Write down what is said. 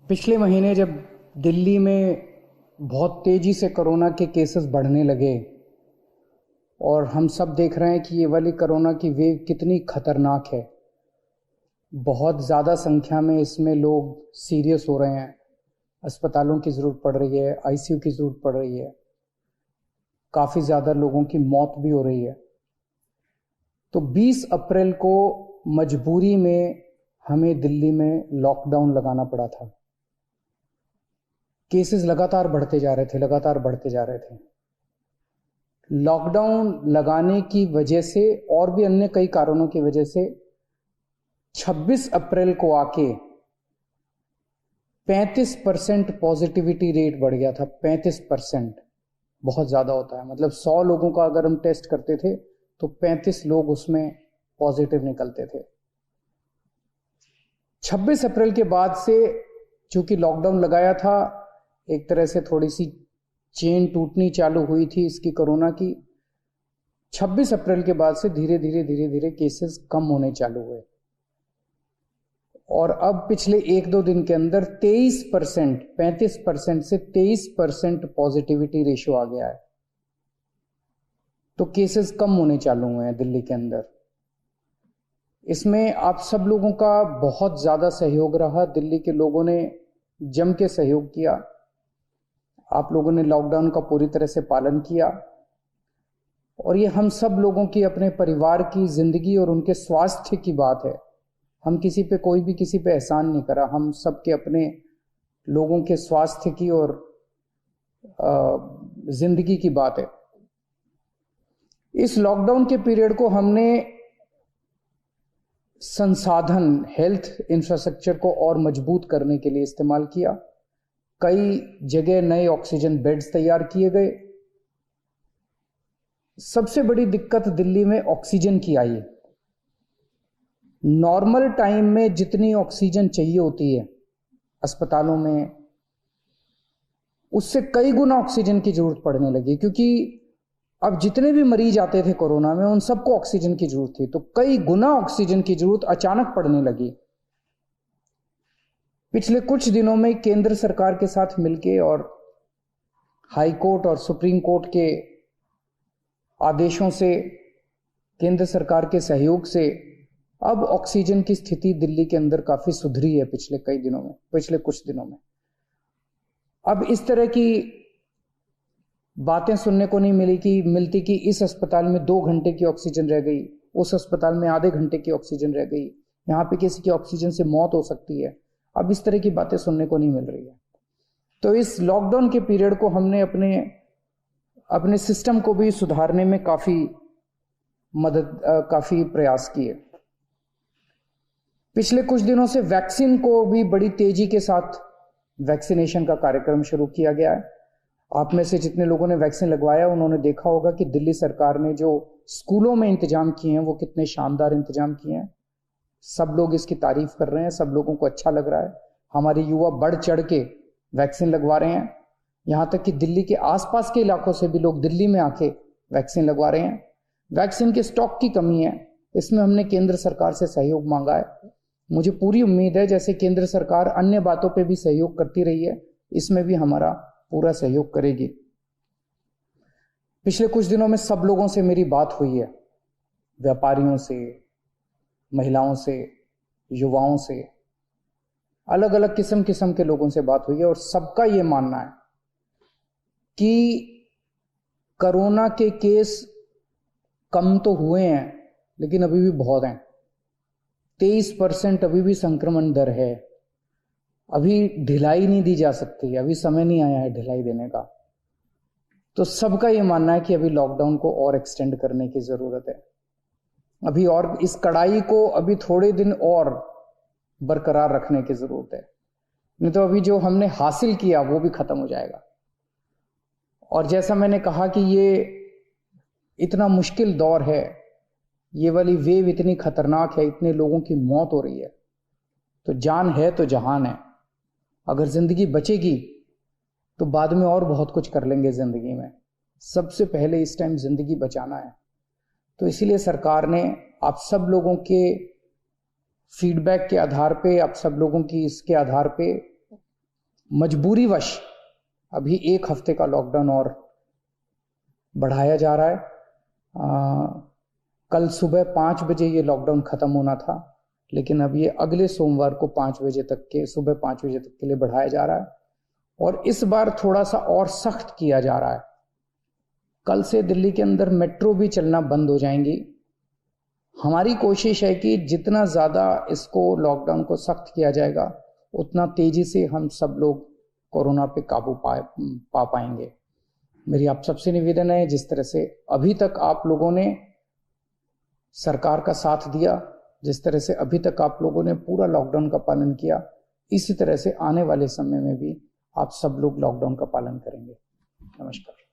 पिछले महीने जब दिल्ली में बहुत तेज़ी से कोरोना के केसेस बढ़ने लगे और हम सब देख रहे हैं कि ये वाली कोरोना की वेव कितनी खतरनाक है। बहुत ज़्यादा संख्या में इसमें लोग सीरियस हो रहे हैं, अस्पतालों की ज़रूरत पड़ रही है, आईसीयू की ज़रूरत पड़ रही है, काफ़ी ज़्यादा लोगों की मौत भी हो रही है। तो 20 अप्रैल को मजबूरी में हमें दिल्ली में लॉकडाउन लगाना पड़ा था। केसेस लगातार बढ़ते जा रहे थे। लॉकडाउन लगाने की वजह से और भी अन्य कई कारणों की वजह से 26 अप्रैल को आके 35% पॉजिटिविटी रेट बढ़ गया था। 35% बहुत ज़्यादा होता है। मतलब 100 लोगों का अगर हम टेस्ट करते थे तो 35 लोग उसमें पॉजिटिव निकलते थे। 26 अप्रैल के बाद से चूंकि लॉकडाउन लगाया था, एक तरह से थोड़ी सी चेन टूटनी चालू हुई थी इसकी कोरोना की। 26 अप्रैल के बाद से धीरे धीरे केसेस कम होने चालू हुए और अब पिछले 1-2 दिन के अंदर 23%, 35% से 23% पॉजिटिविटी रेशियो आ गया है। तो केसेस कम होने चालू हुए हैं दिल्ली के अंदर। इसमें आप सब लोगों का बहुत ज़्यादा सहयोग रहा। दिल्ली के लोगों ने जम के सहयोग किया। आप लोगों ने लॉकडाउन का पूरी तरह से पालन किया और ये हम सब लोगों की, अपने परिवार की जिंदगी और उनके स्वास्थ्य की बात है। हम कोई भी किसी पे एहसान नहीं करा। हम सब के अपने लोगों के स्वास्थ्य की और जिंदगी की बात है। इस लॉकडाउन के पीरियड को हमने संसाधन, हेल्थ इंफ्रास्ट्रक्चर को और मजबूत करने के लिए इस्तेमाल किया। कई जगह नए ऑक्सीजन बेड्स तैयार किए गए। सबसे बड़ी दिक्कत दिल्ली में ऑक्सीजन की आई। नॉर्मल टाइम में जितनी ऑक्सीजन चाहिए होती है अस्पतालों में, उससे कई गुना ऑक्सीजन की जरूरत पड़ने लगी, क्योंकि अब जितने भी मरीज आते थे कोरोना में उन सबको ऑक्सीजन की जरूरत थी। तो कई गुना ऑक्सीजन की जरूरत अचानक पड़ने लगी। पिछले कुछ दिनों में केंद्र सरकार के साथ मिलके और हाई कोर्ट और सुप्रीम कोर्ट के आदेशों से, केंद्र सरकार के सहयोग से अब ऑक्सीजन की स्थिति दिल्ली के अंदर काफी सुधरी है पिछले कुछ दिनों में। अब इस तरह की बातें सुनने को नहीं मिलती कि इस अस्पताल में 2 घंटे की ऑक्सीजन रह गई, उस अस्पताल में आधे घंटे की ऑक्सीजन रह गई, यहाँ पे किसी की ऑक्सीजन से मौत हो सकती है। अब इस तरह की बातें सुनने को नहीं मिल रही है। तो इस लॉकडाउन के पीरियड को हमने अपने सिस्टम को भी सुधारने में काफी प्रयास किए। पिछले कुछ दिनों से वैक्सीन को भी बड़ी तेजी के साथ वैक्सीनेशन का कार्यक्रम शुरू किया गया है। आप में से जितने लोगों ने वैक्सीन लगवाया उन्होंने देखा होगा कि दिल्ली सरकार ने जो स्कूलों में इंतजाम किए हैं वो कितने शानदार इंतजाम किए हैं। सब लोग इसकी तारीफ कर रहे हैं, सब लोगों को अच्छा लग रहा है। हमारे युवा बढ़ चढ़ के वैक्सीन लगवा रहे हैं। यहाँ तक कि दिल्ली के आसपास के इलाकों से भी लोग दिल्ली में आके वैक्सीन लगवा रहे हैं। वैक्सीन के स्टॉक की कमी है, इसमें हमने केंद्र सरकार से सहयोग मांगा है। मुझे पूरी उम्मीद है जैसे केंद्र सरकार अन्य बातों पे भी सहयोग करती रही है, इसमें भी हमारा पूरा सहयोग करेगी। पिछले कुछ दिनों में सब लोगों से मेरी बात हुई है, व्यापारियों से, महिलाओं से, युवाओं से, अलग अलग किस्म के लोगों से बात हुई है और सबका ये मानना है कि कोरोना के केस कम तो हुए हैं लेकिन अभी भी बहुत हैं। 23% अभी भी संक्रमण दर है। अभी ढिलाई नहीं दी जा सकती, अभी समय नहीं आया है ढिलाई देने का। तो सबका ये मानना है कि अभी लॉकडाउन को और एक्सटेंड करने की जरूरत है। अभी और इस कड़ाई को अभी थोड़े दिन और बरकरार रखने की जरूरत है, नहीं तो अभी जो हमने हासिल किया वो भी खत्म हो जाएगा। और जैसा मैंने कहा कि ये इतना मुश्किल दौर है, ये वाली वेव इतनी खतरनाक है, इतने लोगों की मौत हो रही है, तो जान है तो जहान है। अगर जिंदगी बचेगी तो बाद में और बहुत कुछ कर लेंगे जिंदगी में। सबसे पहले इस टाइम जिंदगी बचाना है। तो इसीलिए सरकार ने आप सब लोगों के फीडबैक के आधार पे, आप सब लोगों की इसके आधार पे मजबूरीवश अभी 1 हफ्ते का लॉकडाउन और बढ़ाया जा रहा है। कल सुबह 5 बजे ये लॉकडाउन खत्म होना था, लेकिन अब ये अगले सोमवार को 5 बजे तक के, सुबह 5 बजे तक के लिए बढ़ाया जा रहा है और इस बार थोड़ा सा और सख्त किया जा रहा है। कल से दिल्ली के अंदर मेट्रो भी चलना बंद हो जाएंगी। हमारी कोशिश है कि जितना ज़्यादा इसको लॉकडाउन को सख्त किया जाएगा उतना तेजी से हम सब लोग कोरोना पे काबू पा पाएंगे। मेरी आप सबसे निवेदन है, जिस तरह से अभी तक आप लोगों ने सरकार का साथ दिया, जिस तरह से अभी तक आप लोगों ने पूरा लॉकडाउन का पालन किया, इसी तरह से आने वाले समय में भी आप सब लोग लॉकडाउन का पालन करेंगे। नमस्कार।